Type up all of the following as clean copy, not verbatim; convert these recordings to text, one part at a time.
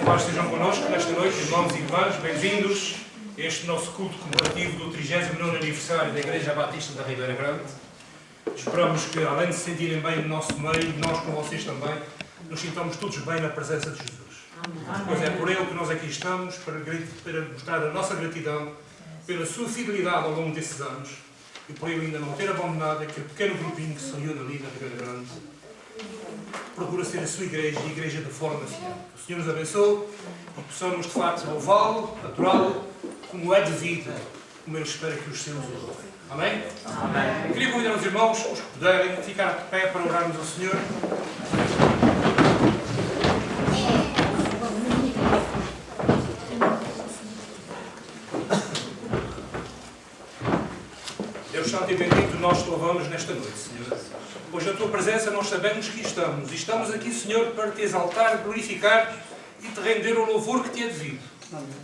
paz estejam connosco nesta noite, irmãos e irmãs, bem-vindos a este nosso culto comemorativo do 39º aniversário da Igreja Batista da Ribeira Grande. Esperamos que, além de se sentirem bem no nosso meio, nós com vocês também, nos sintamos todos bem na presença de Jesus. Pois é por Ele que nós aqui estamos, para mostrar a nossa gratidão pela sua fidelidade ao longo desses anos e por Ele ainda não ter abandonado aquele pequeno grupinho que se reúne ali na Ribeira Grande. Procura ser a sua igreja e a igreja de forma fiel. Que o Senhor nos abençoe e possamos de facto louvá-lo, adorá-lo, como é devido, como Ele espera que os seus o louvem. Amém? Amém. Queria convidar os irmãos, os que puderem, a ficar de pé para orarmos ao Senhor. Deus Santo e bendito, nós te louvamos nesta noite, Senhor. Pois na tua presença nós sabemos que estamos. E estamos aqui, Senhor, para te exaltar, glorificar e te render o louvor que te é devido.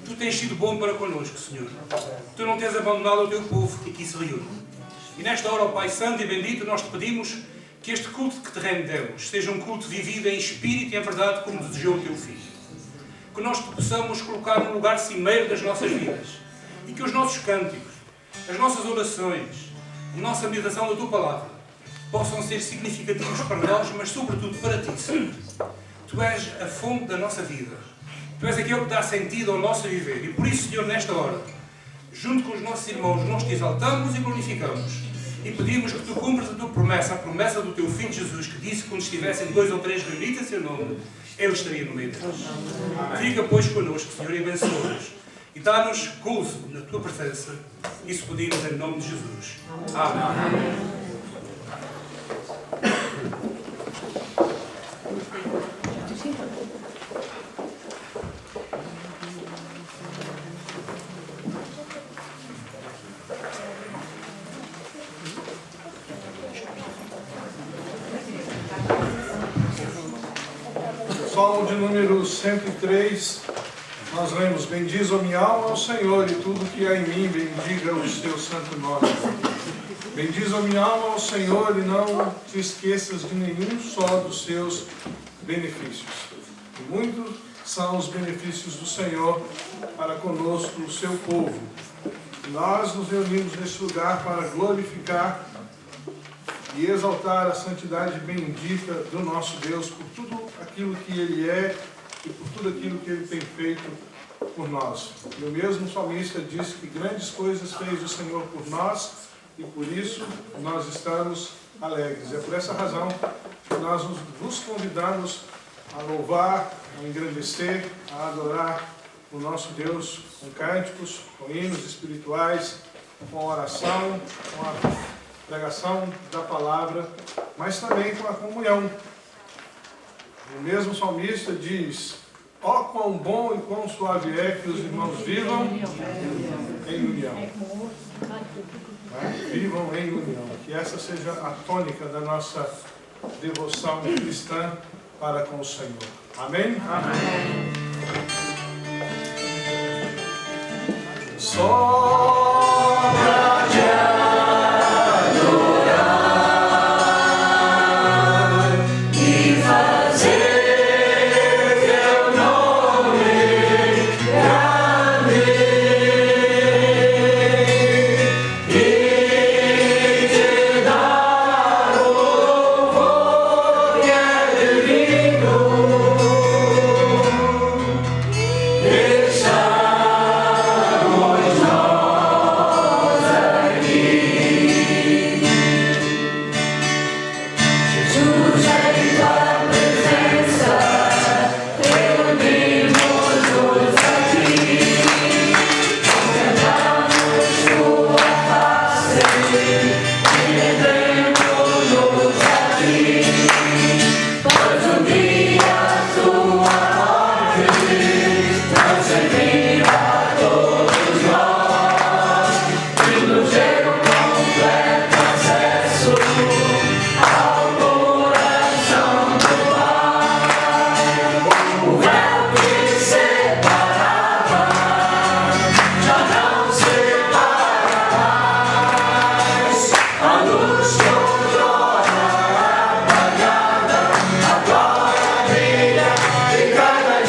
Tu tens sido bom para connosco, Senhor. Tu não tens abandonado o teu povo que aqui se reúne. E nesta hora, ó Pai Santo e bendito, nós te pedimos que este culto que te rendemos seja um culto vivido em espírito e em verdade como desejou o teu Filho. Que nós te possamos colocar no lugar cimeiro das nossas vidas. E que os nossos cânticos, as nossas orações, a nossa meditação da tua palavra possam ser significativos para nós, mas sobretudo para ti, Senhor. Tu és a fonte da nossa vida. Tu és aquele que dá sentido ao nosso viver. E por isso, Senhor, nesta hora, junto com os nossos irmãos, nós te exaltamos e glorificamos. E pedimos que tu cumpras a tua promessa, a promessa do teu Filho Jesus, que disse que quando estivessem 2 ou 3 reunidos em seu nome, Ele estaria no meio deles. Fica, pois, connosco, Senhor, e abençoa-nos. E dá-nos gozo na tua presença. Isso pedimos em nome de Jesus. Amém. Salmo de número 103, nós lemos: bendiz a minha alma ao Senhor e tudo que há em mim, bendiga o seu santo nome. Bendiz a minha alma ao Senhor e não te esqueças de nenhum só dos seus benefícios. E muitos são os benefícios do Senhor para conosco, o seu povo. E nós nos reunimos neste lugar para glorificar e exaltar a santidade bendita do nosso Deus por tudo aquilo que Ele é e por tudo aquilo que Ele tem feito por nós. E o mesmo salmista diz que grandes coisas fez o Senhor por nós e por isso nós estamos alegres. É por essa razão que nós vos convidamos a louvar, a engrandecer, a adorar o nosso Deus com cânticos, com hinos espirituais, com oração, com a pregação da palavra, mas também com a comunhão. O mesmo salmista diz: ó quão bom e quão suave é que os irmãos vivam em união. Vivam em união. Que essa seja a tônica da nossa devoção cristã para com o Senhor. Amém? Amém. Só pra te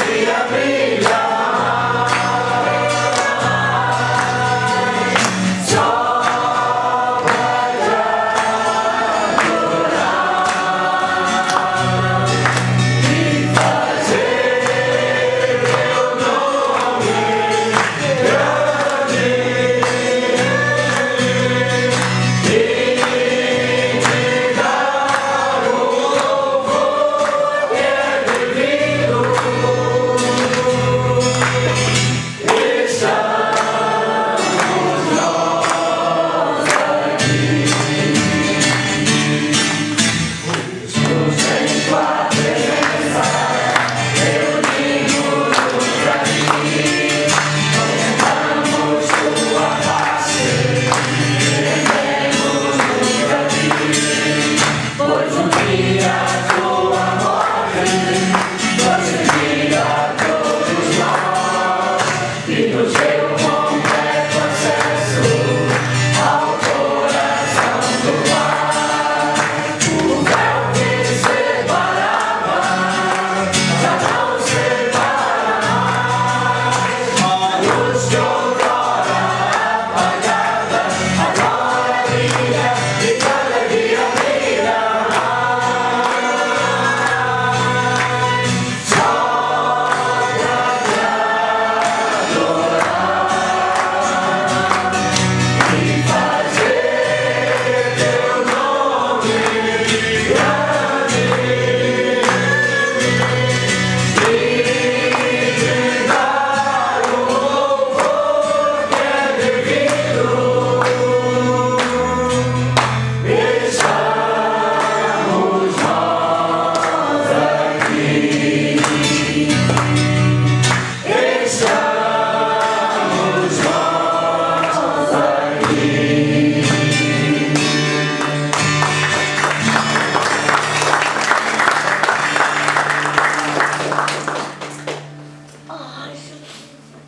Brilha,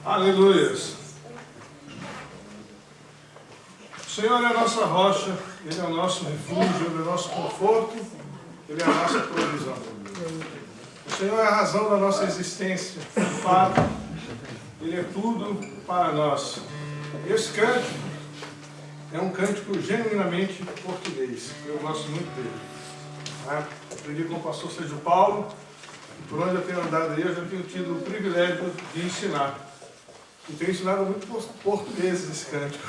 Aleluias. O Senhor é a nossa rocha, Ele é o nosso refúgio, Ele é o nosso conforto, Ele é a nossa provisão. O Senhor é a razão da nossa existência, de fato, Ele é tudo para nós. E esse cântico é um cântico genuinamente português. Eu gosto muito dele. Aprendi com o pastor Sérgio Paulo, e por onde eu tenho andado aí, eu já tenho tido o privilégio de ensinar. E tenho ensinado muito português esse cântico.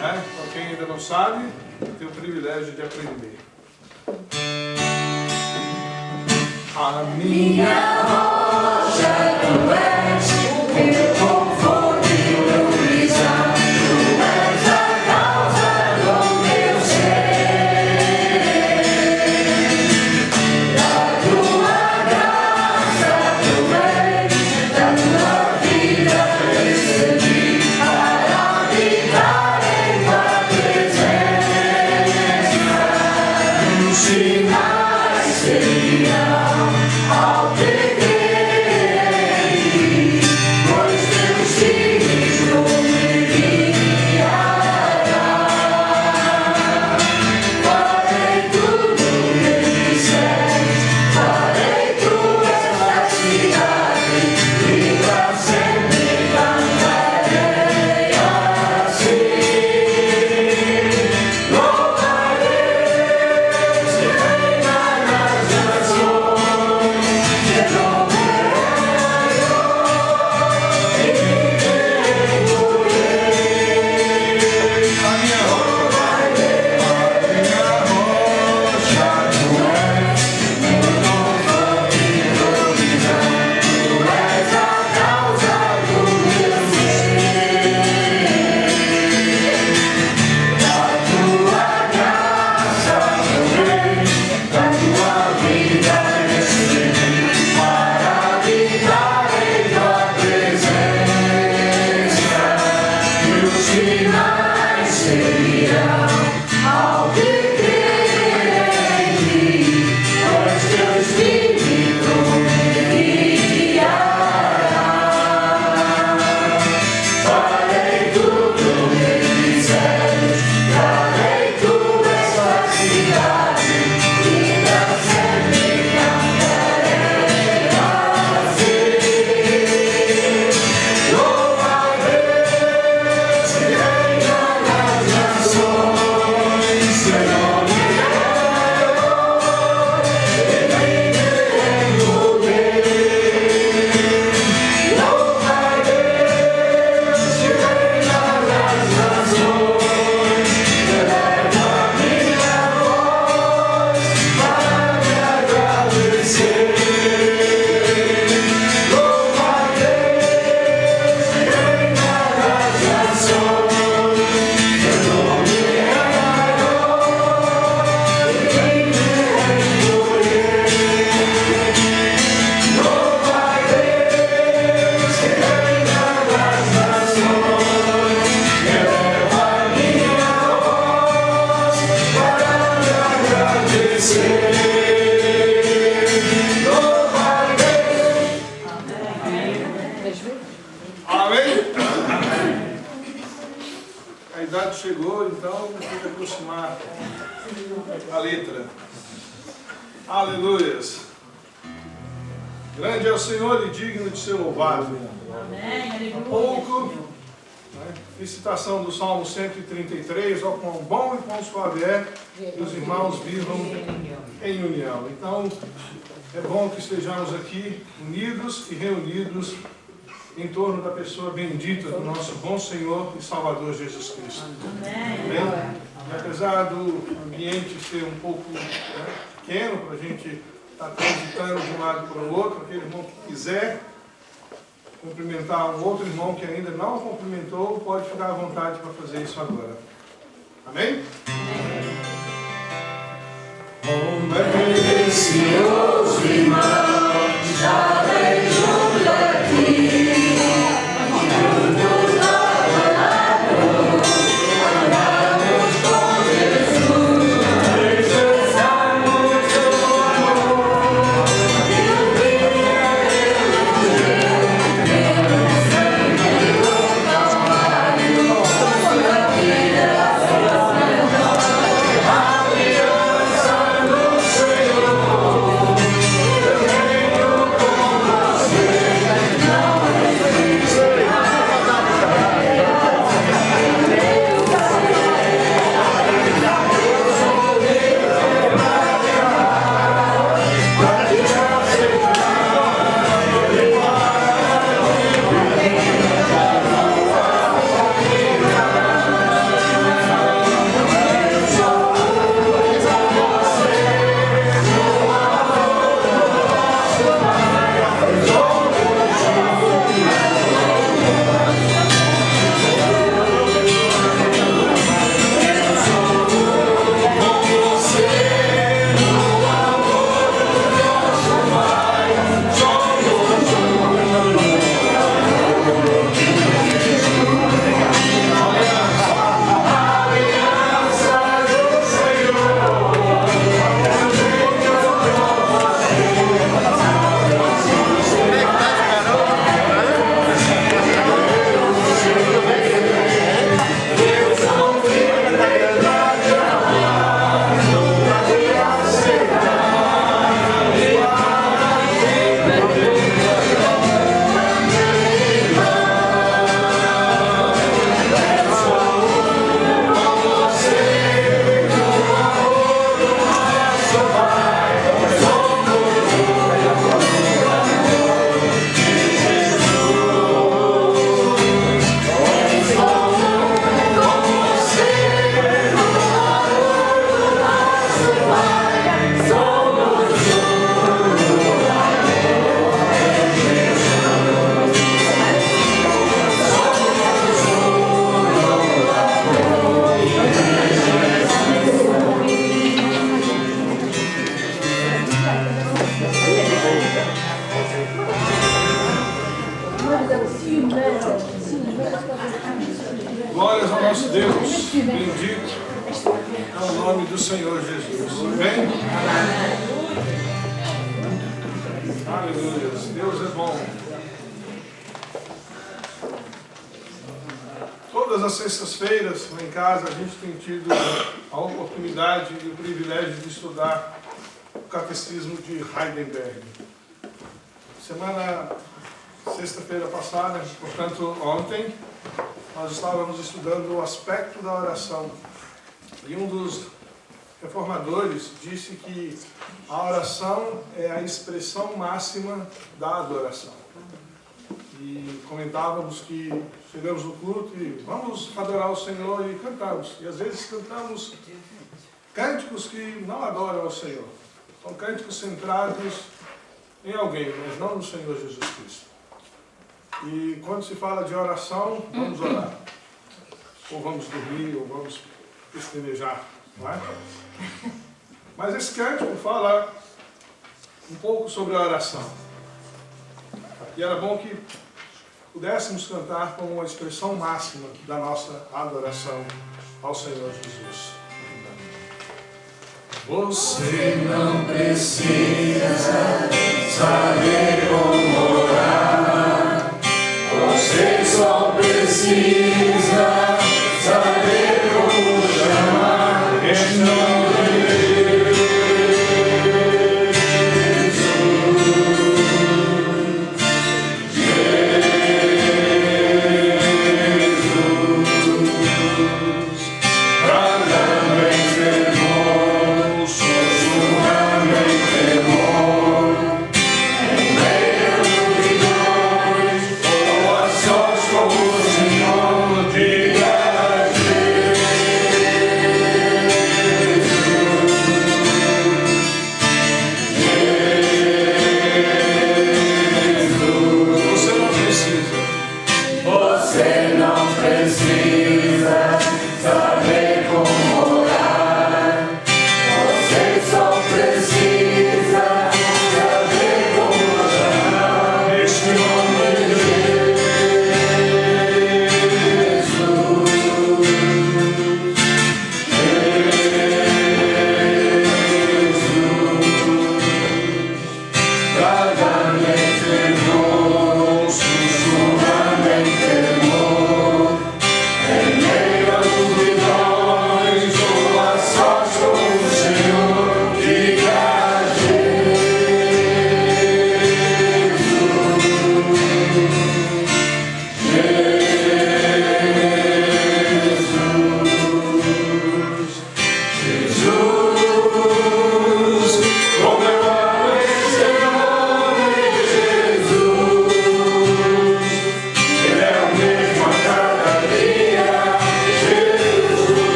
Para quem ainda não sabe, eu tenho o privilégio de aprender. A minha rocha tu és, o meu conforto e provisão, tu és a causa do meu ser. Da tua graça tu és, da tua vida recebi, para habitar em tua presença. Os sinais seriam ao te crer em ti, pois teus filhos me guiarão. Farei tudo que disseres, farei tua cidade, e para sempre cantarei assim. Louva a Deus que reina nas nações. A idade chegou, então tem que aproximar a letra. Aleluias. Grande é o Senhor e digno de ser louvado. Há pouco, fiz citação do Salmo 133, ó quão bom e quão suave é que os irmãos vivam em união. Então, é bom que estejamos aqui unidos e reunidos em torno da pessoa bendita do nosso bom Senhor e Salvador Jesus Cristo. Amém? E apesar do ambiente ser um pouco pequeno para a gente estar transitando de um lado para o outro, aquele irmão que quiser cumprimentar um outro irmão que ainda não cumprimentou, pode ficar à vontade para fazer isso agora. Amém? Como é precioso, irmão, já vem junto aqui. Glórias ao nosso Deus, bendito é o nome do Senhor Jesus. Amém? Aleluia, Deus é bom. Todas as sextas-feiras, lá em casa, a gente tem tido a oportunidade e o privilégio de estudar o Catecismo de Heidelberg. Sexta-feira passada, portanto ontem, nós estávamos estudando o aspecto da oração. E um dos reformadores disse que a oração é a expressão máxima da adoração. E comentávamos que chegamos no culto e vamos adorar o Senhor e cantamos. E às vezes cantamos cânticos que não adoram ao Senhor. São cânticos centrados em alguém, mas não no Senhor Jesus Cristo. E quando se fala de oração, vamos orar. Ou vamos dormir, ou vamos pestanejar, não é? Mas esse cântico fala um pouco sobre a oração. E era bom que pudéssemos cantar como uma expressão máxima da nossa adoração ao Senhor Jesus. Você não precisa saber como orar, você só precisa saber como chamar este nome de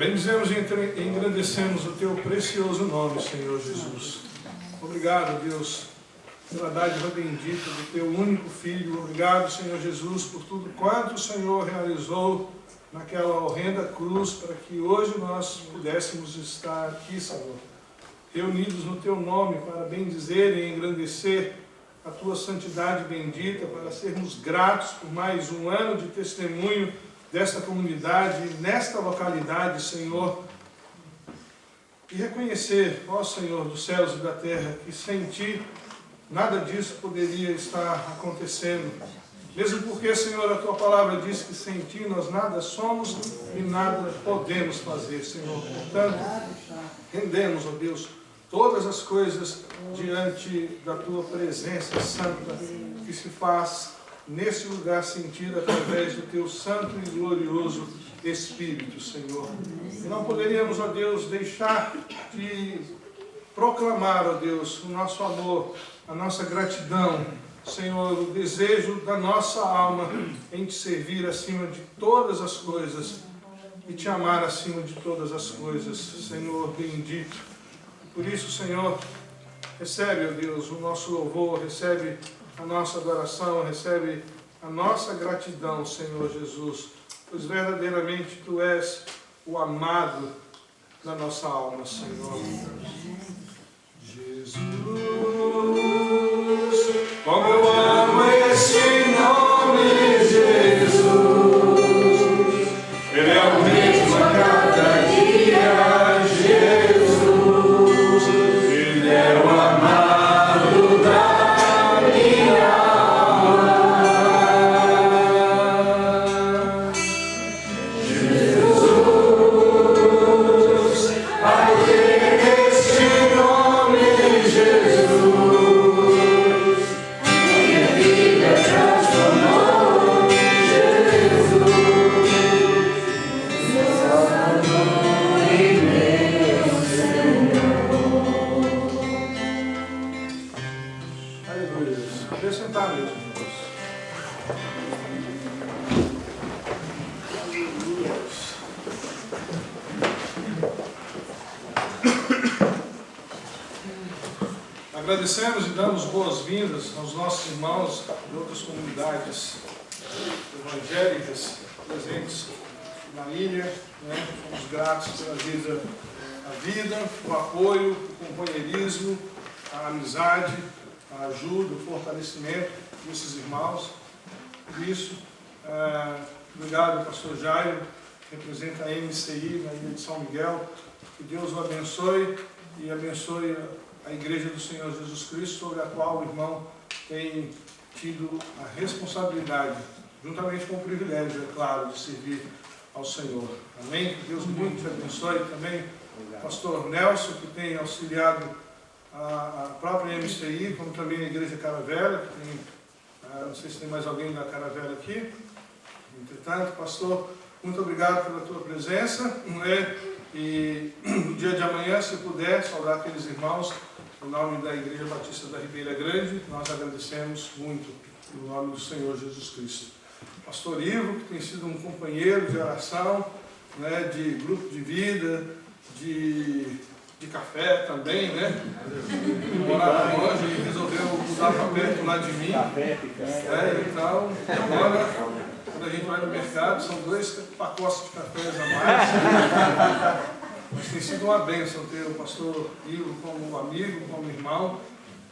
Bendizemos e engrandecemos o Teu precioso nome, Senhor Jesus. Obrigado, Deus, pela dádiva bendita do Teu único Filho. Obrigado, Senhor Jesus, por tudo quanto o Senhor realizou naquela horrenda cruz, para que hoje nós pudéssemos estar aqui, Senhor, reunidos no Teu nome, para bendizer e engrandecer a Tua santidade bendita, para sermos gratos por mais um ano de testemunho desta comunidade, nesta localidade, Senhor, e reconhecer, ó Senhor dos céus e da terra, que sem Ti nada disso poderia estar acontecendo. Mesmo porque, Senhor, a Tua palavra diz que sem Ti nós nada somos e nada podemos fazer, Senhor. Portanto, rendemos, ó Deus, todas as coisas diante da Tua presença santa, que se faz nesse lugar sentir através do Teu santo e glorioso Espírito, Senhor. E não poderíamos, ó Deus, deixar de proclamar, ó Deus, o nosso amor, a nossa gratidão, Senhor, o desejo da nossa alma em Te servir acima de todas as coisas e Te amar acima de todas as coisas, Senhor bendito. Por isso, Senhor, recebe, ó Deus, o nosso louvor, recebe a nossa adoração, recebe a nossa gratidão, Senhor Jesus, pois verdadeiramente Tu és o amado da nossa alma, Senhor. Jesus, como eu amo este nome, Jesus, Ele é o mesmo a cada dia, Jesus, Ele é o amado da minha alma. Jesus, ao ter este nome, Jesus, minha vida transformou, Jesus, meu Salvador e meu Senhor. Aleluia. Deixa eu sentar mesmo, irmãos. Agradecemos e damos boas-vindas aos nossos irmãos de outras comunidades evangélicas presentes na ilha, né? Somos gratos pela vida, o apoio, o companheirismo, a amizade, a ajuda, o fortalecimento desses irmãos. Por isso, obrigado, pastor Jairo, que representa a MCI na ilha de São Miguel. Que Deus o abençoe e abençoe a Igreja do Senhor Jesus Cristo, sobre a qual o irmão tem tido a responsabilidade, juntamente com o privilégio, é claro, de servir ao Senhor. Amém? Que Deus muito te abençoe. Também o pastor Nelson, que tem auxiliado a própria MCI, como também a Igreja Caravela, que tem, não sei se tem mais alguém da Caravela aqui. Entretanto, pastor, muito obrigado pela tua presença, não é? E no dia de amanhã, se puder, saudar aqueles irmãos, em nome da Igreja Batista da Ribeira Grande, nós agradecemos muito, em nome do Senhor Jesus Cristo. Pastor Ivo, que tem sido um companheiro de oração, né, de grupo de vida, de café também, né? Morava longe e resolveu mudar para perto lá de mim. Então, agora, quando a gente vai no mercado, são 2 pacotes de cafés a mais. Mas tem sido uma bênção ter o pastor Ivo como amigo, como irmão.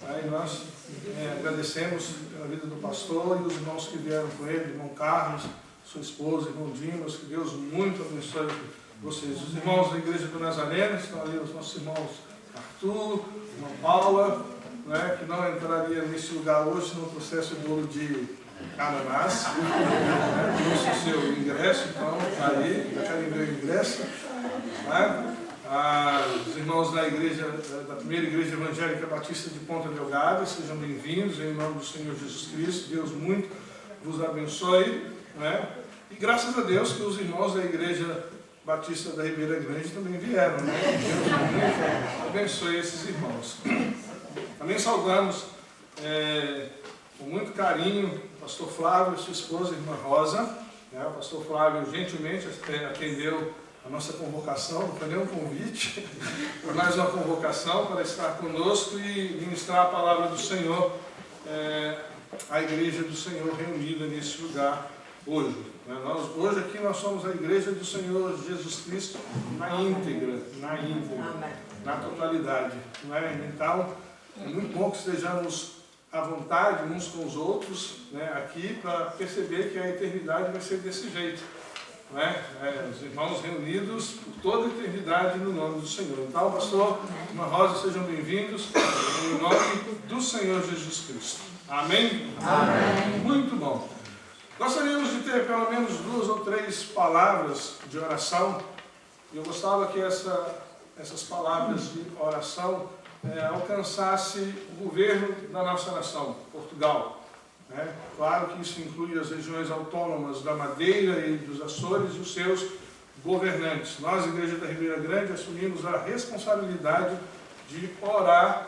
Aí nós agradecemos pela vida do pastor e os irmãos que vieram com ele, irmão Carlos, sua esposa, irmão Dimas, que Deus muito abençoe vocês. Os irmãos da Igreja do Nazareno, estão ali os nossos irmãos Arthur, irmã Paula, né, que não entraria nesse lugar hoje se não trouxesse o bolo de ananás, trouxe o seu ingresso, então está aí, já querem ver o ingresso. Né? Os irmãos da igreja, da primeira igreja evangélica batista de Ponta Delgada, sejam bem-vindos em nome do Senhor Jesus Cristo. Deus muito vos abençoe, né? E graças a Deus que os irmãos da igreja batista da Ribeira Grande também vieram, né? Deus muito abençoe esses irmãos. Também saudamos com muito carinho o pastor Flávio e sua esposa, a irmã Rosa, né? O pastor Flávio gentilmente atendeu a nossa convocação, não foi nem um convite, foi mais uma convocação para estar conosco e ministrar a palavra do Senhor a igreja do Senhor reunida nesse lugar hoje. Hoje aqui nós somos a igreja do Senhor Jesus Cristo na íntegra, na totalidade. Não é? Então, é muito bom que estejamos à vontade uns com os outros, né, aqui, para perceber que a eternidade vai ser desse jeito. Né? Os irmãos reunidos por toda a eternidade no nome do Senhor. Então, pastor, uma rosa, sejam bem-vindos em nome do Senhor Jesus Cristo. Amém? Amém. Muito bom. Gostaríamos de ter pelo menos 2 ou 3 palavras de oração. Eu gostava que essas palavras de oração alcançasse o governo da nossa nação, Portugal. Né? Claro que isso inclui as regiões autônomas da Madeira e dos Açores e os seus governantes. Nós, Igreja da Ribeira Grande, assumimos a responsabilidade de orar.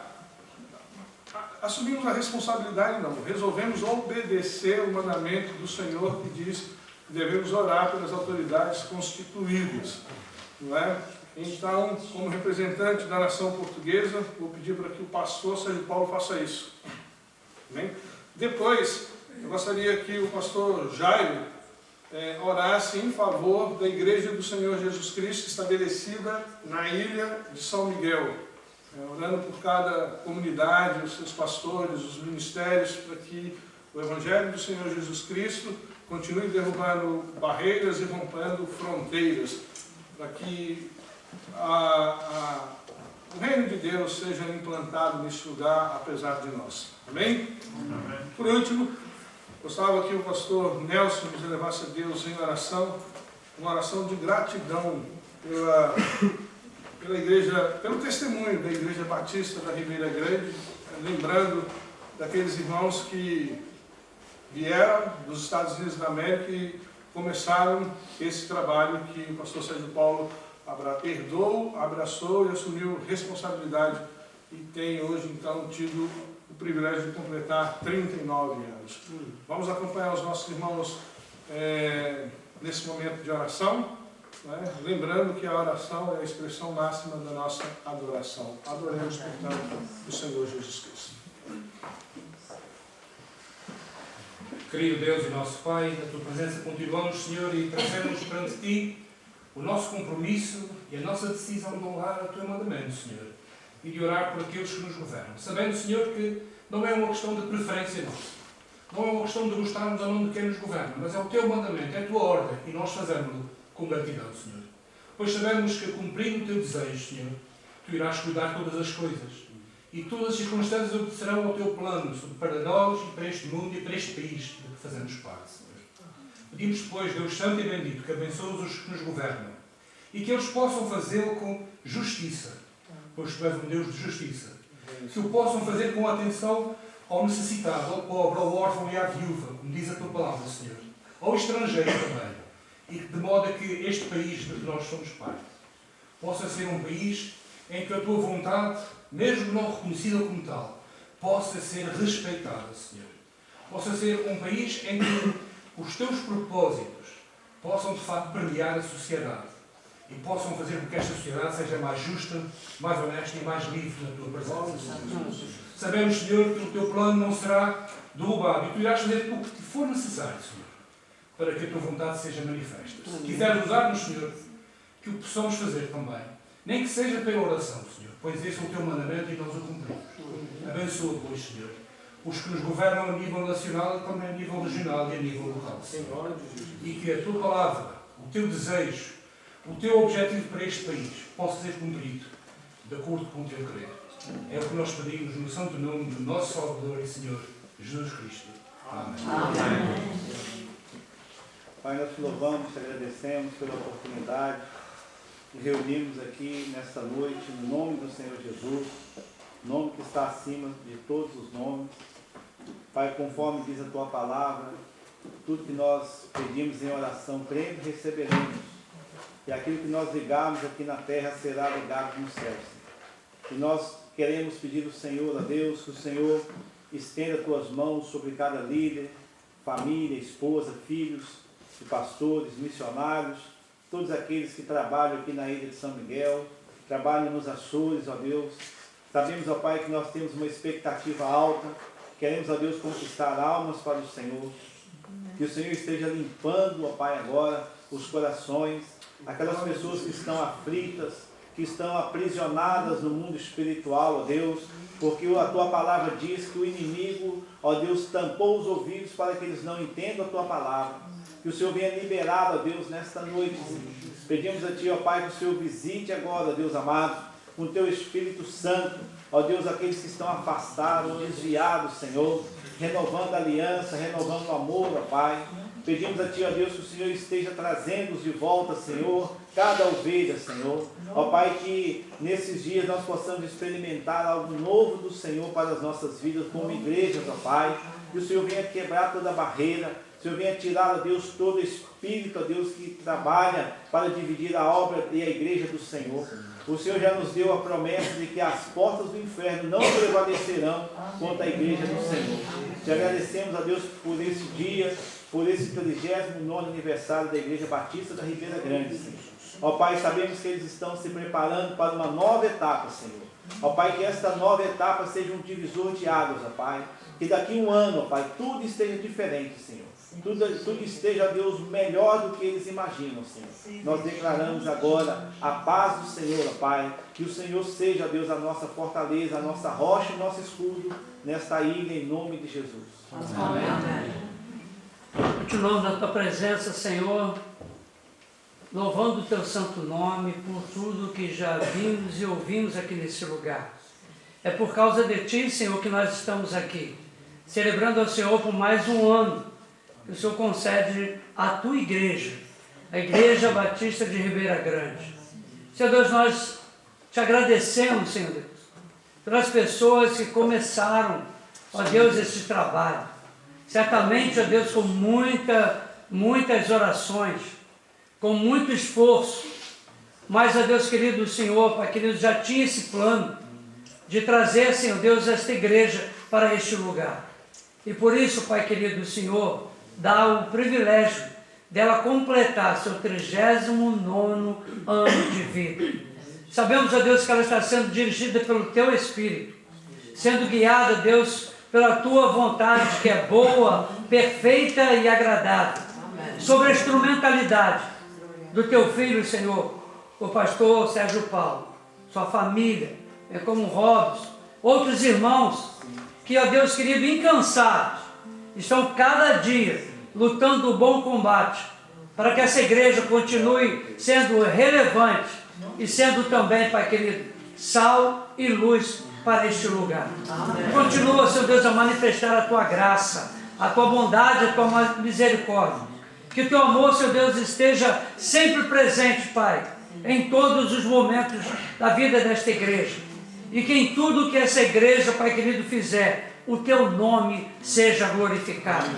Assumimos a responsabilidade, não, resolvemos obedecer o mandamento do Senhor que diz que devemos orar pelas autoridades constituídas. Não é? Então, como representante da nação portuguesa, vou pedir para que o pastor Sérgio Paulo faça isso. Amém? Depois, eu gostaria que o pastor Jairo orasse em favor da Igreja do Senhor Jesus Cristo estabelecida na ilha de São Miguel, orando por cada comunidade, os seus pastores, os ministérios, para que o Evangelho do Senhor Jesus Cristo continue derrubando barreiras e rompendo fronteiras, para que o reino de Deus seja implantado neste lugar, apesar de nós. Amém? Amém. Por último, gostava que o pastor Nelson nos elevasse a Deus em oração, uma oração de gratidão pela igreja, pelo testemunho da Igreja Batista da Ribeira Grande, lembrando daqueles irmãos que vieram dos Estados Unidos da América e começaram esse trabalho que o pastor Sérgio Paulo herdou, abraçou e assumiu responsabilidade e tem hoje então tido o privilégio de completar 39 anos. Vamos acompanhar os nossos irmãos nesse momento de oração, né? Lembrando que a oração é a expressão máxima da nossa adoração. Adoremos, portanto, o Senhor Jesus Cristo. Querido Deus e nosso Pai, na Tua presença continuamos, Senhor, e trazemos perante Ti o nosso compromisso e a nossa decisão de honrar o Teu mandamento, Senhor, e de orar por aqueles que nos governam, sabendo, Senhor, que não é uma questão de preferência nossa, não é uma questão de gostarmos ou não de quem nos governa, mas é o Teu mandamento, é a Tua ordem, e nós fazemos-lo com gratidão, Senhor. Pois sabemos que, cumprindo o Teu desejo, Senhor, Tu irás cuidar de todas as coisas, e todas as circunstâncias obedecerão ao Teu plano para nós e para este mundo e para este país de que fazemos parte, Senhor. Pedimos, pois, Deus Santo e Bendito, que abençoe os que nos governam e que eles possam fazê-lo com justiça, pois Tu és um Deus de justiça. Que o possam fazer com atenção ao necessitado, ao pobre, ao órfão e à viúva, como diz a Tua palavra, Senhor, ao estrangeiro também, e de modo a que este país de que nós somos parte possa ser um país em que a Tua vontade, mesmo não reconhecida como tal, possa ser respeitada, Senhor. Possa ser um país em que os Teus propósitos possam, de facto, permear a sociedade e possam fazer com que esta sociedade seja mais justa, mais honesta e mais livre na Tua presença. Sabemos, Senhor, que o Teu plano não será derrubado e Tu irás fazer o que for necessário, Senhor, para que a Tua vontade seja manifesta. Se quiseres usar-nos, Senhor, que o possamos fazer também, nem que seja pela oração, Senhor, pois esse é o Teu mandamento e nós o cumprimos. Abençoa, pois, Senhor, os que nos governam a nível nacional e também a nível regional e a nível local, Senhor. E que a Tua palavra, o Teu desejo, o Teu objetivo para este país possa ser cumprido de acordo com o Teu querer. É o que nós pedimos no santo nome do nosso Salvador e Senhor, Jesus Cristo. Amém. Amém. Pai, nós te louvamos, te agradecemos pela oportunidade de reunirmos aqui nesta noite, no nome do Senhor Jesus, nome que está acima de todos os nomes. Pai, conforme diz a Tua palavra, tudo que nós pedimos em oração, crendo, receberemos. E aquilo que nós ligarmos aqui na terra será ligado nos céus. E nós queremos pedir ao Senhor, a Deus, que o Senhor estenda Tuas mãos sobre cada líder, família, esposa, filhos, de pastores, missionários, todos aqueles que trabalham aqui na ilha de São Miguel, trabalham nos Açores, ó Deus. Sabemos, ó Pai, que nós temos uma expectativa alta, Queremos, ó Deus, conquistar almas para o Senhor. Que o Senhor esteja limpando, ó Pai, agora os corações, aquelas pessoas que estão aflitas, que estão aprisionadas no mundo espiritual, ó Deus, porque a Tua palavra diz que o inimigo, ó Deus, tampou os ouvidos para que eles não entendam a Tua palavra. Que o Senhor venha liberar, ó Deus, nesta noite, Senhor. Pedimos a Ti, ó Pai, que o Senhor visite agora, Deus amado, com o Teu Espírito Santo, ó Deus, aqueles que estão afastados, desviados, Senhor, renovando a aliança, renovando o amor, ó Pai. Pedimos a Ti, ó Deus, que o Senhor esteja trazendo-os de volta, Senhor, cada ovelha, Senhor. Ó Pai, que nesses dias nós possamos experimentar algo novo do Senhor para as nossas vidas como igrejas, ó Pai. Que o Senhor venha quebrar toda barreira, o Senhor venha tirar, ó Deus, todo espírito, ó Deus, que trabalha para dividir a obra e a igreja do Senhor. O Senhor já nos deu a promessa de que as portas do inferno não prevalecerão contra a igreja do Senhor. Te agradecemos, a Deus, por esse dia, por esse 39º aniversário da Igreja Batista da Ribeira Grande, Senhor. Ó Pai, sabemos que eles estão se preparando para uma nova etapa, Senhor. Ó Pai, que esta nova etapa seja um divisor de águas, ó Pai. Que daqui a um ano, ó Pai, tudo esteja diferente, Senhor. Tudo esteja, Deus, melhor do que eles imaginam, Senhor. Nós declaramos agora a paz do Senhor, ó Pai. Que o Senhor seja, Deus, a nossa fortaleza, a nossa rocha e o nosso escudo nesta ilha, em nome de Jesus. Amém. Continuamos na Tua presença, Senhor, louvando o Teu santo nome por tudo que já vimos e ouvimos aqui nesse lugar. É por causa de Ti, Senhor, que nós estamos aqui, celebrando ao Senhor por mais um ano, que o Senhor concede à Tua igreja, a Igreja Batista de Ribeira Grande. Senhor Deus, nós Te agradecemos, Senhor Deus, pelas pessoas que começaram, ó Deus, esse trabalho. Certamente, ó Deus, com muitas orações, com muito esforço, mas, ó Deus querido, o Senhor, Pai querido, já tinha esse plano de trazer, Senhor Deus, esta igreja para este lugar. E por isso, Pai querido, o Senhor dá o privilégio dela completar seu 39º ano de vida. Sabemos, ó Deus, que ela está sendo dirigida pelo Teu Espírito, sendo guiada, Deus, pela Tua vontade, que é boa, perfeita e agradável. Amém. Sobre a instrumentalidade do Teu Filho, Senhor, o pastor Sérgio Paulo, sua família, como Robson, outros irmãos, que, ó Deus querido, incansados, estão cada dia lutando o bom combate, para que essa igreja continue sendo relevante e sendo também, Pai querido, sal e luz para este lugar. Amém. Continua, Senhor Deus, a manifestar a Tua graça, a Tua bondade, a Tua misericórdia. Que o Teu amor, Senhor Deus, esteja sempre presente, Pai, em todos os momentos da vida desta igreja. E que em tudo que essa igreja, Pai querido, fizer, o Teu nome seja glorificado.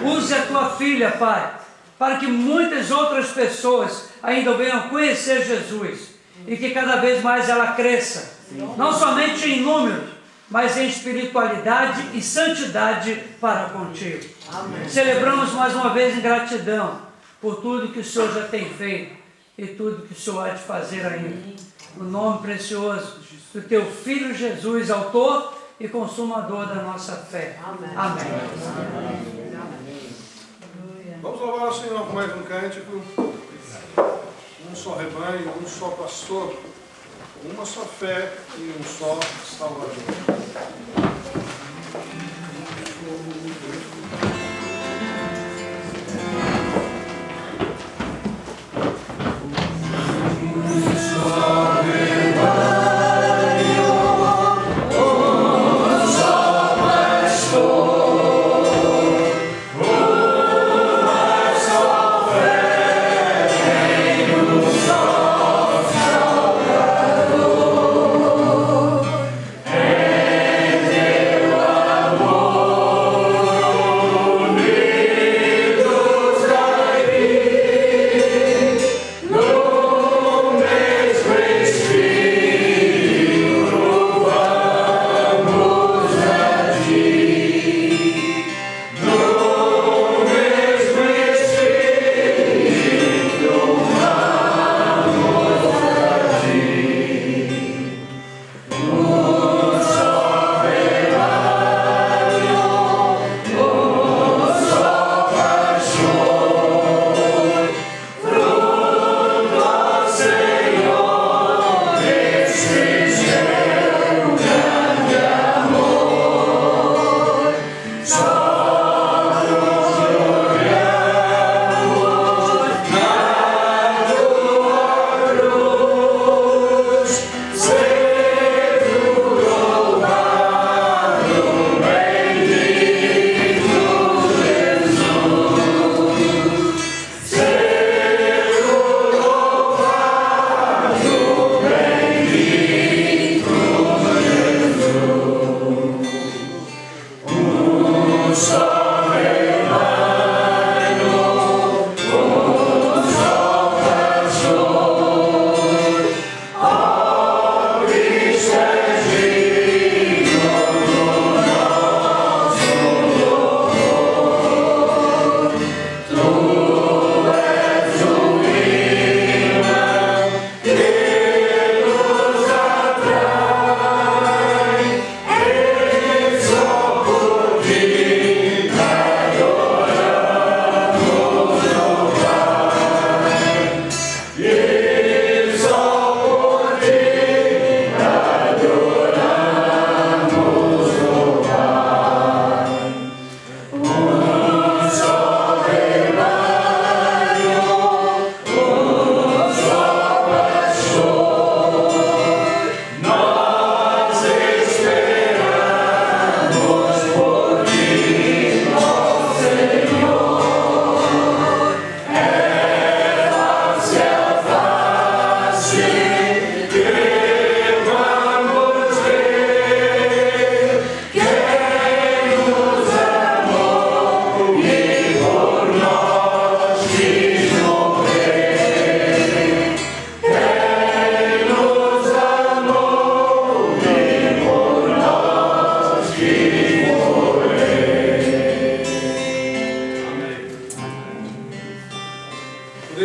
Use a Tua filha, Pai, para que muitas outras pessoas ainda venham conhecer Jesus e que cada vez mais ela cresça. Não somente em número, mas em espiritualidade e santidade para contigo. Amém. Celebramos mais uma vez em gratidão por tudo que o Senhor já tem feito e tudo que o Senhor há de fazer ainda. No nome precioso do Teu Filho Jesus, autor e consumador da nossa fé. Amém. Amém. Vamos louvar ao Senhor com mais um cântico. Um só rebanho, um só pastor, uma só fé e um só Salvador. Salvador,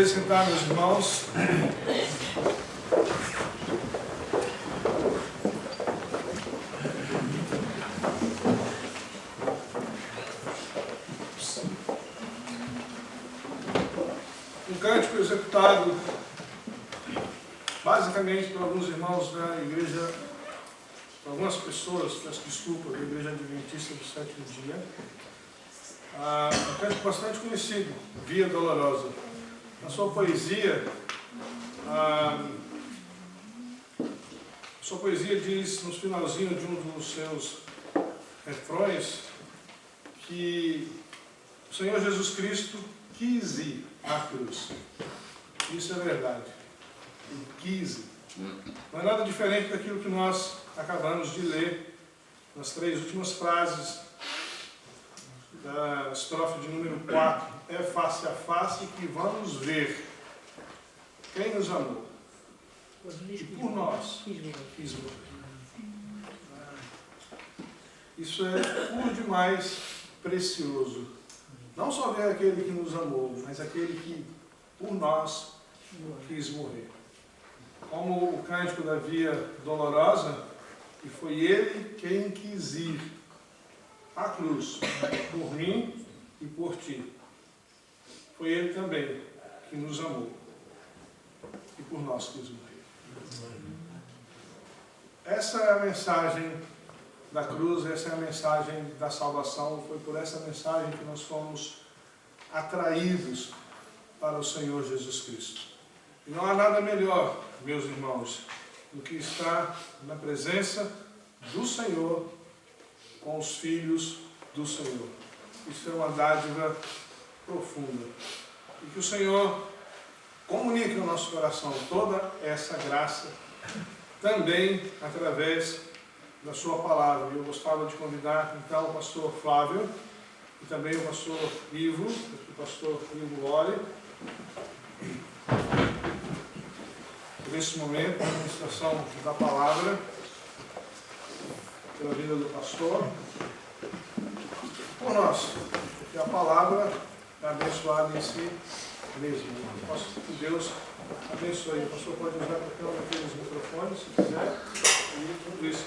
poder sentar, meus irmãos. Um cântico executado basicamente por alguns irmãos da igreja, por algumas pessoas, peço desculpa, da igreja adventista do sétimo dia. Um cântico bastante conhecido, Via Dolorosa. Na sua poesia, diz, no finalzinho de um dos seus refrões, que o Senhor Jesus Cristo quis ir à cruz. Isso é verdade. Ele quis ir. Não é nada diferente daquilo que nós acabamos de ler nas 3 últimas frases da estrofe de número 4. É face a face que vamos ver quem nos amou e por nós quis morrer. Isso é por demais precioso. Não só ver aquele que nos amou, mas aquele que por nós quis morrer. Como o cântico da Via Dolorosa, que foi ele quem quis ir à cruz, por mim e por ti. Foi ele também que nos amou e por nós quis morrer. Essa é a mensagem da cruz, essa é a mensagem da salvação. Foi por essa mensagem que nós fomos atraídos para o Senhor Jesus Cristo. E não há nada melhor, meus irmãos, do que estar na presença do Senhor com os filhos do Senhor. Isso é uma dádiva profunda. E que o Senhor comunique ao nosso coração toda essa graça, também através da sua palavra. Eu gostava de convidar então o pastor Flávio e também o pastor Ivo, que o pastor Ivo ore por esse momento, a administração da palavra, pela vida do pastor, por nós, porque a palavra é abençoada em si mesmo. Que Deus abençoe. O pastor pode usar qualquer um daqueles microfones, se quiser, e tudo isso.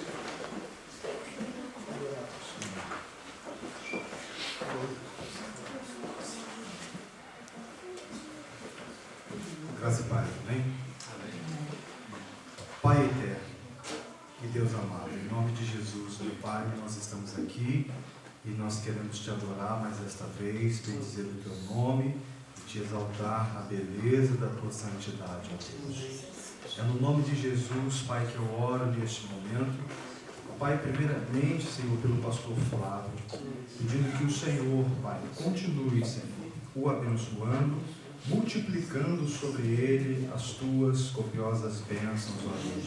Graça e paz, amém? Pai eterno e Deus amado, em nome de Jesus, meu Pai, nós estamos aqui e nós queremos te adorar mais esta vez, bendizer o teu nome e te exaltar a beleza da tua santidade, ó Deus. É no nome de Jesus, Pai, que eu oro neste momento. Pai, primeiramente, Senhor, pelo pastor Flávio, pedindo que o Senhor, Pai, continue, Senhor, o abençoando, multiplicando sobre ele as tuas copiosas bênçãos, ó Deus.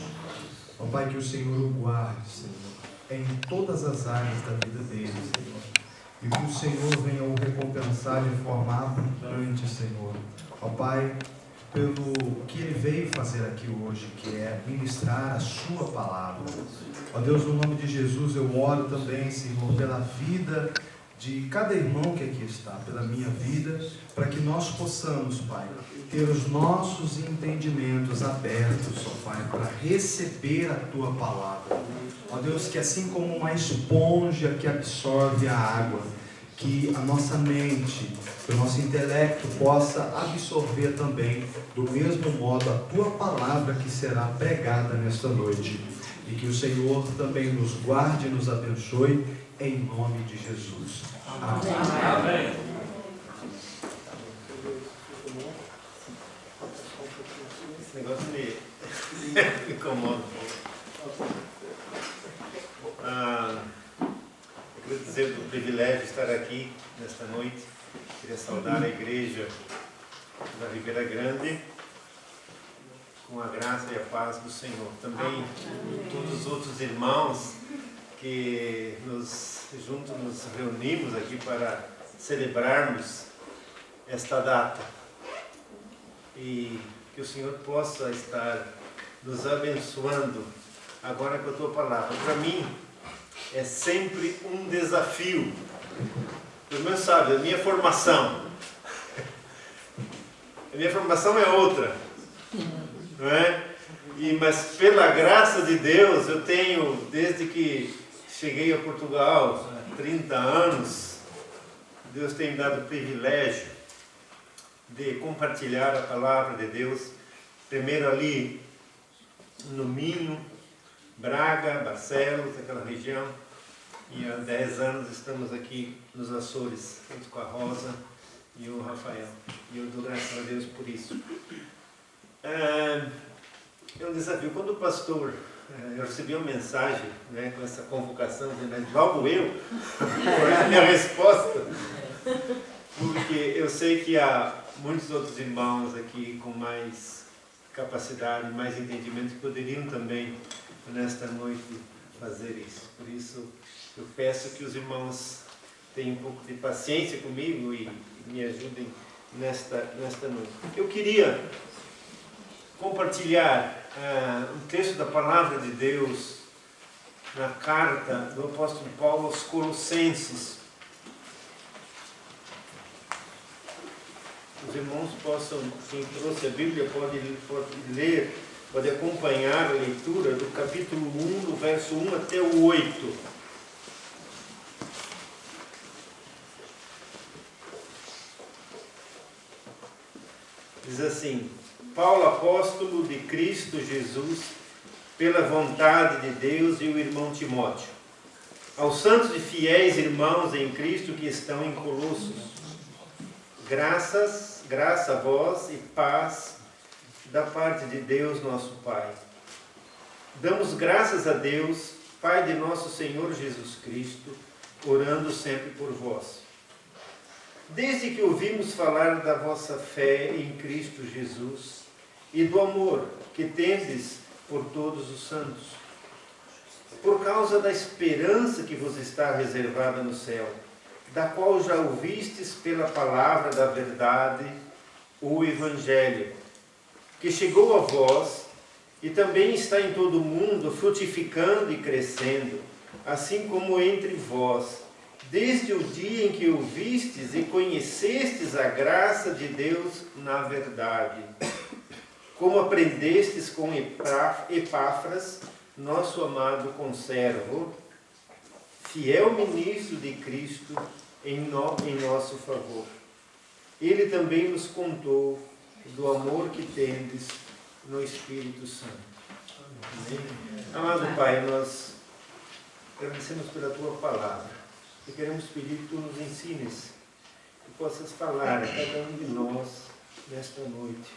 Ó Pai, que o Senhor o guarde, Senhor, em todas as áreas da vida dele, Senhor. E que o Senhor venha o recompensar de forma abundante, Senhor. Ó Pai, pelo que ele veio fazer aqui hoje, que é ministrar a sua palavra. Ó Deus, no nome de Jesus, eu oro também, Senhor, pela vida de cada irmão que aqui está, pela minha vida, para que nós possamos, Pai, ter os nossos entendimentos abertos, ó Pai, para receber a Tua palavra. Ó Deus, que assim como uma esponja que absorve a água, que a nossa mente, o nosso intelecto possa absorver também, do mesmo modo, a Tua palavra que será pregada nesta noite. E que o Senhor também nos guarde e nos abençoe, em nome de Jesus. Amém. Amém. Esse negócio me incomoda. Eu queria dizer do privilégio de estar aqui nesta noite. Queria saudar a igreja da Ribeira Grande com a graça e a paz do Senhor. Também todos os outros irmãos que juntos nos reunimos aqui para celebrarmos esta data. E que o Senhor possa estar nos abençoando agora com a Tua palavra. Para mim, é sempre um desafio. Pelo menos sabe, a minha formação. A minha formação é outra, não é? Mas pela graça de Deus, eu tenho, desde que cheguei a Portugal, há 30 anos, Deus tem me dado o privilégio de compartilhar a palavra de Deus, primeiro ali no Minho, Braga, Barcelos, aquela região, e há 10 anos estamos aqui nos Açores, junto com a Rosa e o Rafael, e eu dou graças a Deus por isso. É um desafio. Quando o pastor, eu recebi uma mensagem, né, com essa convocação, mas logo eu, a minha resposta, porque eu sei que há muitos outros irmãos aqui com mais capacidade, mais entendimento, que poderiam também, nesta noite, fazer isso. Por isso, eu peço que os irmãos tenham um pouco de paciência comigo e me ajudem nesta noite. Eu queria compartilhar um texto da Palavra de Deus na carta do apóstolo Paulo aos Colossenses. Os irmãos possam, quem trouxe a Bíblia, pode ler, pode acompanhar a leitura do capítulo 1, do verso 1 até o 8. Diz assim: Paulo, apóstolo de Cristo Jesus, pela vontade de Deus, e o irmão Timóteo, aos santos e fiéis irmãos em Cristo que estão em Colossos, graça a vós e paz da parte de Deus nosso Pai. Damos graças a Deus, Pai de nosso Senhor Jesus Cristo, orando sempre por vós. Desde que ouvimos falar da vossa fé em Cristo Jesus e do amor que tendes por todos os santos, por causa da esperança que vos está reservada no céu, da qual já ouvistes pela palavra da verdade, o Evangelho, que chegou a vós e também está em todo o mundo, frutificando e crescendo, assim como entre vós, desde o dia em que ouvistes e conhecestes a graça de Deus na verdade, como aprendestes com Epáfras, nosso amado conservo, fiel ministro de Cristo em nosso favor. Ele também nos contou do amor que tendes no Espírito Santo. Amém. Amado Pai, nós agradecemos pela Tua palavra e queremos pedir que Tu nos ensines, que possas falar a cada um de nós nesta noite,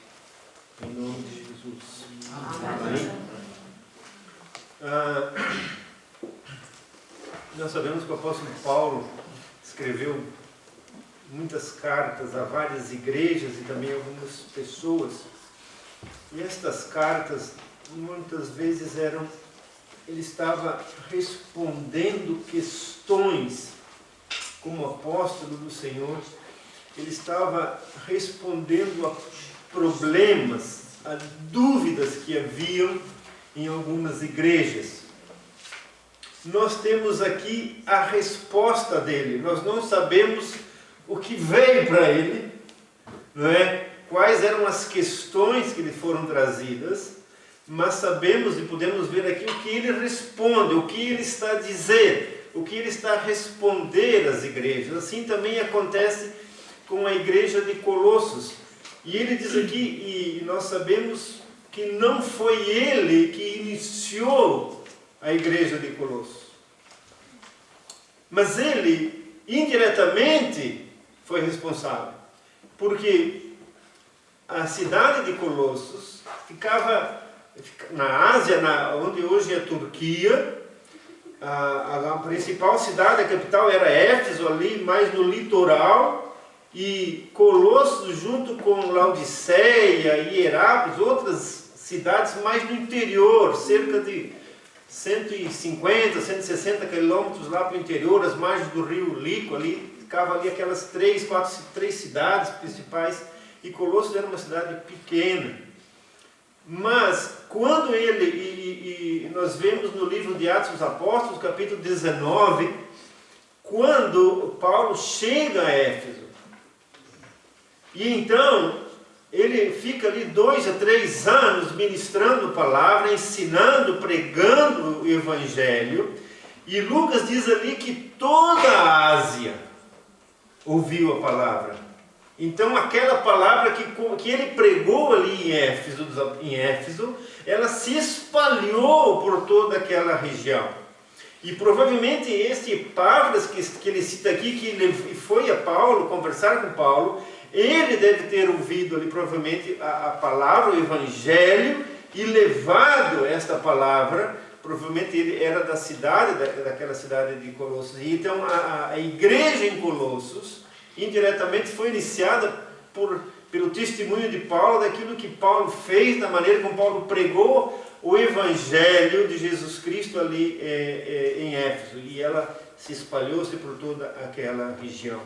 em nome de Jesus. Amém. Nós sabemos que o apóstolo Paulo escreveu muitas cartas a várias igrejas e também a algumas pessoas. E estas cartas, muitas vezes, ele estava respondendo questões, como apóstolo do Senhor, ele estava respondendo a problemas, a dúvidas que haviam em algumas igrejas. Nós temos aqui a resposta dele. Nós não sabemos o que veio para ele, não é? Quais eram as questões que lhe foram trazidas, mas sabemos e podemos ver aqui o que ele responde, o que ele está a dizer, o que ele está a responder às igrejas. Assim também acontece com a igreja de Colossos. E ele diz aqui, e nós sabemos que não foi ele que iniciou a igreja de Colossos, mas ele indiretamente foi responsável, porque a cidade de Colossos ficava na Ásia, onde hoje é a Turquia. A principal cidade, a capital era Éfeso, ali mais no litoral, e Colossos junto com Laodiceia e Herápolis, outras cidades mais no interior, cerca de 150, 160 quilômetros lá para o interior, as margens do rio Lico, ali, ficava ali aquelas três cidades principais, e Colossos era uma cidade pequena. Mas quando e nós vemos no livro de Atos dos Apóstolos, capítulo 19, quando Paulo chega a Éfeso, e então ele fica ali 2 a 3 anos ministrando a palavra, ensinando, pregando o Evangelho. E Lucas diz ali que toda a Ásia ouviu a palavra. Então aquela palavra que ele pregou ali em Éfeso, ela se espalhou por toda aquela região. E provavelmente este Epáfras que ele cita aqui, que ele foi a Paulo conversar com Paulo, ele deve ter ouvido ali provavelmente a palavra, o Evangelho, e levado esta palavra. Provavelmente ele era da cidade, daquela cidade de Colossos. E então a igreja em Colossos, indiretamente, foi iniciada pelo testemunho de Paulo, daquilo que Paulo fez, da maneira como Paulo pregou o Evangelho de Jesus Cristo ali em Éfeso. E ela se espalhou-se por toda aquela região.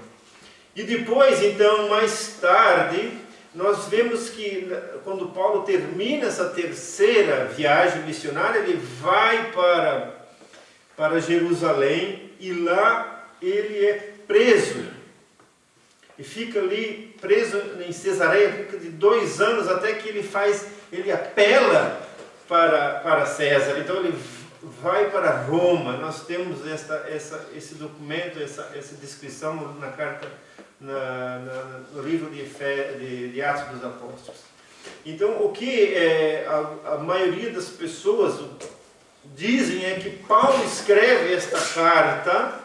E depois, então, mais tarde, nós vemos que quando Paulo termina essa terceira viagem missionária, ele vai para Jerusalém e lá ele é preso. E fica ali preso em Cesareia, fica de 2 anos até que ele apela para César. Então ele vai para Roma. Nós temos esse documento, essa descrição na carta, no livro de Atos dos Apóstolos. Então o que a maioria das pessoas dizem é que Paulo escreve esta carta,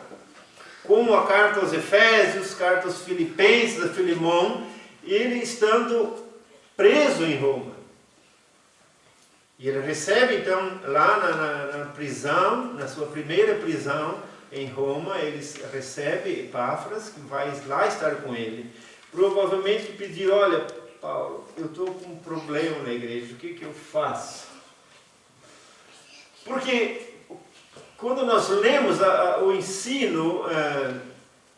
como a carta aos Efésios, carta aos Filipenses, a Filemão, ele estando preso em Roma. E ele recebe então lá na prisão, na sua primeira prisão em Roma, ele recebe Epáfras, que vai lá estar com ele. Provavelmente pedir: olha, Paulo, eu estou com um problema na igreja, o que eu faço? Porque quando nós lemos o ensino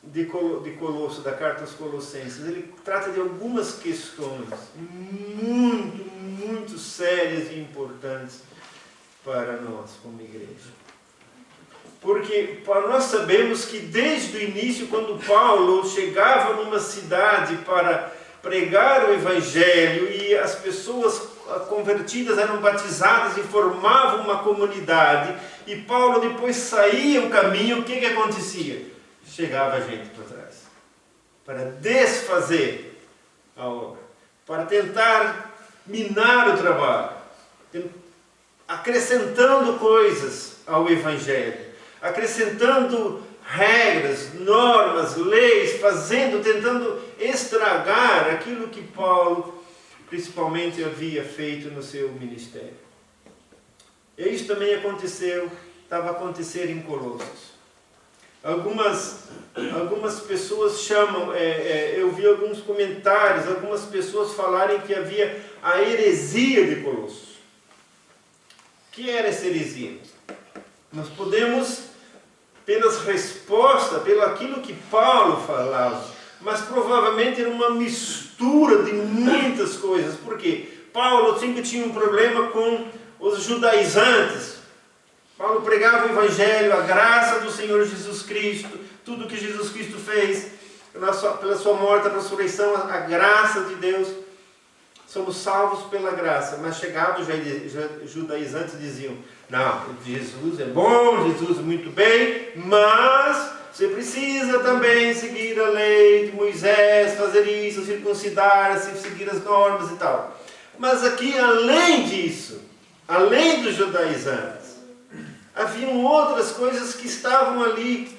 de Colosso, da carta aos Colossenses, ele trata de algumas questões muito sérias e importantes para nós como igreja. Porque nós sabemos que desde o início, quando Paulo chegava numa cidade para pregar o Evangelho e as pessoas convertidas eram batizadas e formavam uma comunidade, e Paulo depois saía o caminho, o que acontecia? Chegava gente por trás para desfazer a obra, para tentar minar o trabalho, acrescentando coisas ao Evangelho, acrescentando regras, normas, leis, tentando estragar aquilo que Paulo principalmente havia feito no seu ministério. E isso também estava a acontecer em Colossos. Algumas pessoas chamam, eu vi alguns comentários, algumas pessoas falarem que havia a heresia de Colossos. O que era essa heresia? Nós podemos, pelas respostas, pelo aquilo que Paulo falava, mas provavelmente era uma mistura de muitas coisas. Por quê? Paulo sempre tinha um problema com os judaizantes. Paulo pregava o Evangelho, a graça do Senhor Jesus Cristo, tudo que Jesus Cristo fez, pela sua morte, a ressurreição, a graça de Deus. Somos salvos pela graça. Mas chegavam os judaizantes e diziam: não, Jesus é bom, Jesus é muito bem, mas você precisa também seguir a lei de Moisés, fazer isso, circuncidar-se, seguir as normas e tal. Mas aqui, além disso, além dos judaizantes, haviam outras coisas que estavam ali.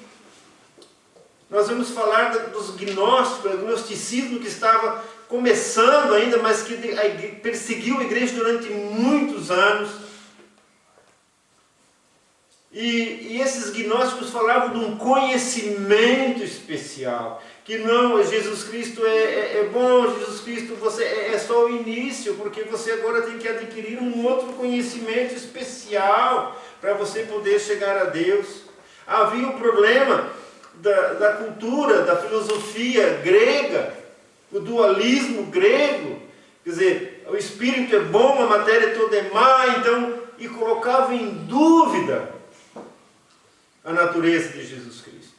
Nós vamos falar dos gnósticos, do gnosticismo que estava começando ainda, mas que perseguiu a igreja durante muitos anos. E esses gnósticos falavam de um conhecimento especial, que não, Jesus Cristo é bom, Jesus Cristo é só o início, porque você agora tem que adquirir um outro conhecimento especial para você poder chegar a Deus. Havia um problema da cultura, da filosofia grega, o dualismo grego, quer dizer, o espírito é bom, a matéria toda é má, então, e colocava em dúvida a natureza de Jesus Cristo.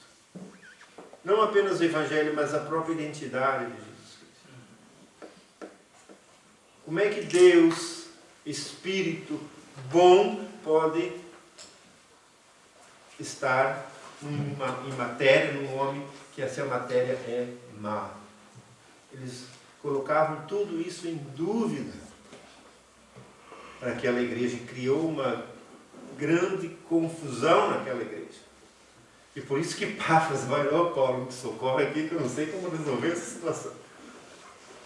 Não apenas o Evangelho, mas a própria identidade de Jesus Cristo. Como é que Deus, Espírito bom, pode estar em matéria, num homem que essa matéria é má? Eles colocavam tudo isso em dúvida para aquela igreja e criou uma grande confusão naquela igreja. E por isso que Epáfras vai, Paulo, me socorre aqui que eu não sei como resolver essa situação.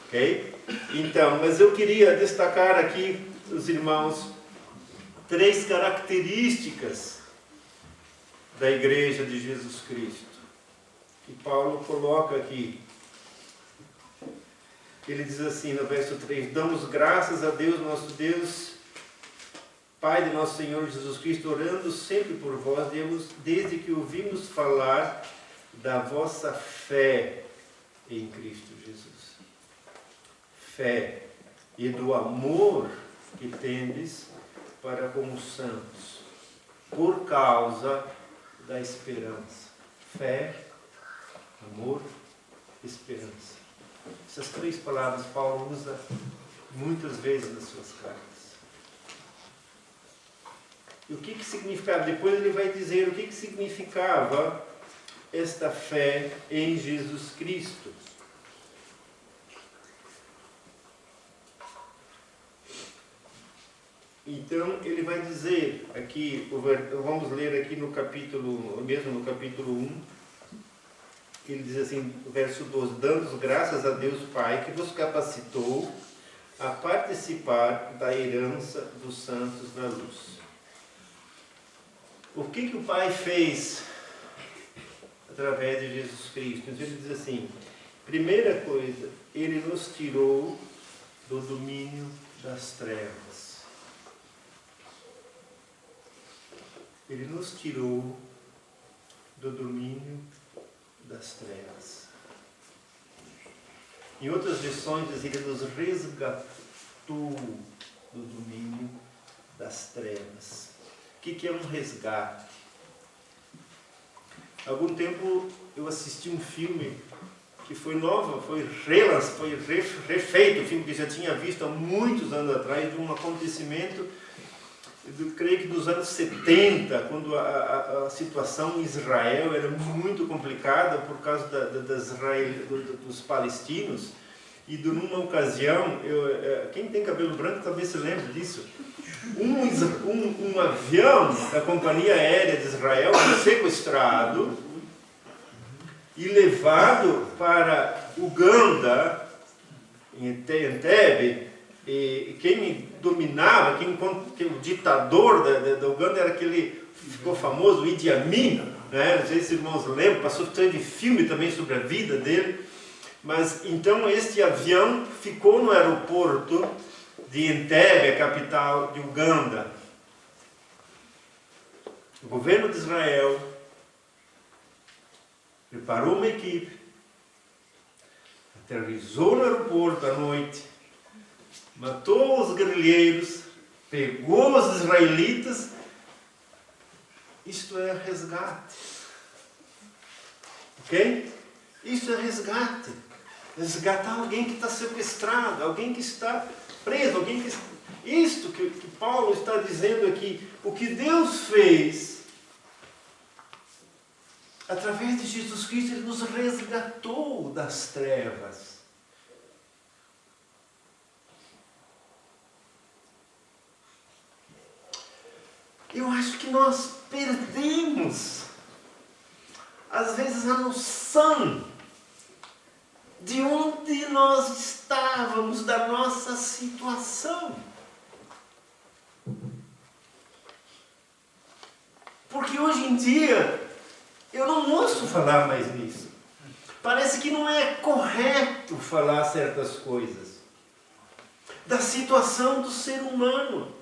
Ok? Então, mas eu queria destacar aqui, os irmãos, 3 características da igreja de Jesus Cristo, que Paulo coloca aqui. Ele diz assim no verso 3: damos graças a Deus, nosso Deus, Pai de nosso Senhor Jesus Cristo, orando sempre por vós, desde que ouvimos falar da vossa fé em Cristo Jesus. Fé e do amor que tendes para com os santos, por causa da esperança. Fé, amor, esperança. Essas 3 palavras Paulo usa muitas vezes nas suas cartas. E o que significava? Depois ele vai dizer o que significava esta fé em Jesus Cristo. Então ele vai dizer aqui, vamos ler aqui no capítulo 1, ele diz assim, verso 12: dando graças a Deus Pai, que vos capacitou a participar da herança dos santos na luz. O que o Pai fez através de Jesus Cristo? Então, ele diz assim, primeira coisa, Ele nos tirou do domínio das trevas. Ele nos tirou do domínio das trevas. Em outras versões diz, Ele nos resgatou do domínio das trevas. O que é um resgate? Há algum tempo eu assisti um filme que foi novo, foi refeito, um filme que já tinha visto há muitos anos atrás, de um acontecimento, creio que dos anos 70, quando a situação em Israel era muito complicada por causa dos palestinos. E numa ocasião, quem tem cabelo branco talvez se lembre disso, um avião da Companhia Aérea de Israel foi sequestrado e levado para Uganda, em Entebbe, e quem dominava, o ditador da Uganda era aquele, ficou famoso, Idi Amin, né? Não sei se os irmãos lembram, teve filme também sobre a vida dele. Mas então este avião ficou no aeroporto de Entebbe, a capital de Uganda. O governo de Israel preparou uma equipe, aterrissou no aeroporto à noite, matou os guerrilheiros, pegou os israelitas. Isto é resgate. Ok? Isso é resgate. Resgatar alguém que está sequestrado, alguém que está preso, alguém que... Isto que Paulo está dizendo aqui, o que Deus fez, através de Jesus Cristo, Ele nos resgatou das trevas. Eu acho que nós perdemos, às vezes, a noção de onde nós estávamos, da nossa situação. Porque hoje em dia, eu não ouço falar mais nisso. Parece que não é correto falar certas coisas. Da situação do ser humano.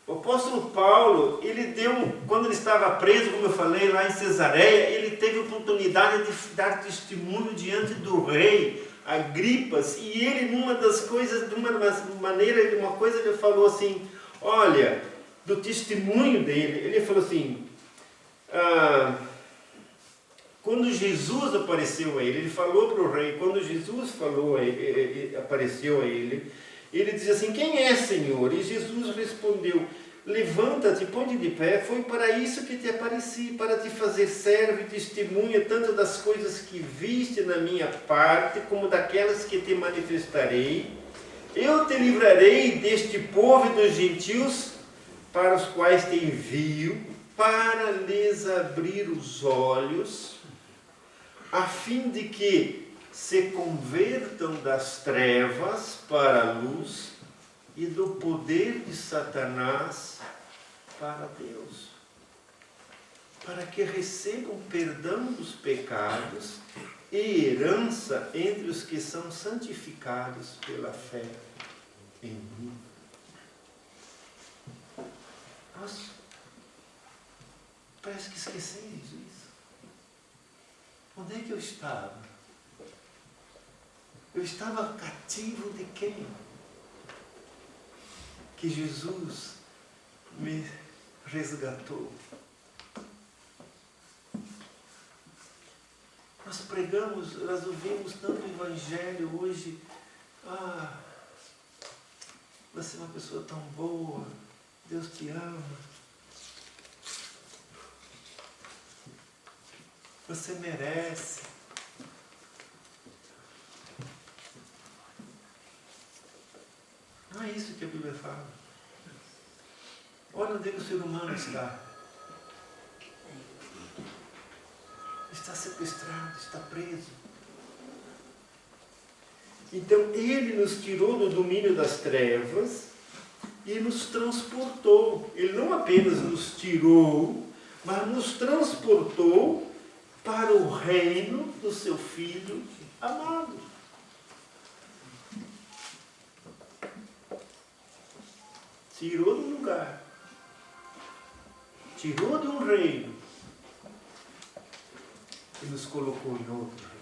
O apóstolo Paulo, quando ele estava preso, como eu falei, lá em Cesareia, ele teve a oportunidade de dar testemunho diante do rei Agripas, e ele, numa das coisas, de uma coisa, ele falou assim, olha, do testemunho dele, ele falou assim, Quando Jesus apareceu a ele falou para o rei, quando Jesus apareceu a ele, ele dizia assim, quem é, Senhor? E Jesus respondeu, levanta-te, põe-te de pé, foi para isso que te apareci, para te fazer servo e testemunha tanto das coisas que viste na minha parte, como daquelas que te manifestarei. Eu te livrarei deste povo e dos gentios, para os quais te envio, para lhes abrir os olhos, a fim de que se convertam das trevas para a luz e do poder de Satanás para Deus, para que recebam perdão dos pecados e herança entre os que são santificados pela fé em mim. Nossa, parece que esquecemos isso. Onde é que eu estava? Eu estava cativo de quem? Que Jesus me resgatou. Nós pregamos, nós ouvimos tanto Evangelho hoje. Ah, você é uma pessoa tão boa, Deus te ama. Você merece. Não é isso que a Bíblia fala. Olha onde é que o ser humano está. Está sequestrado, está preso. Então Ele nos tirou do domínio das trevas e nos transportou. Ele não apenas nos tirou, mas nos transportou para o reino do seu Filho amado. Tirou de um lugar, tirou de um reino e nos colocou em outro reino.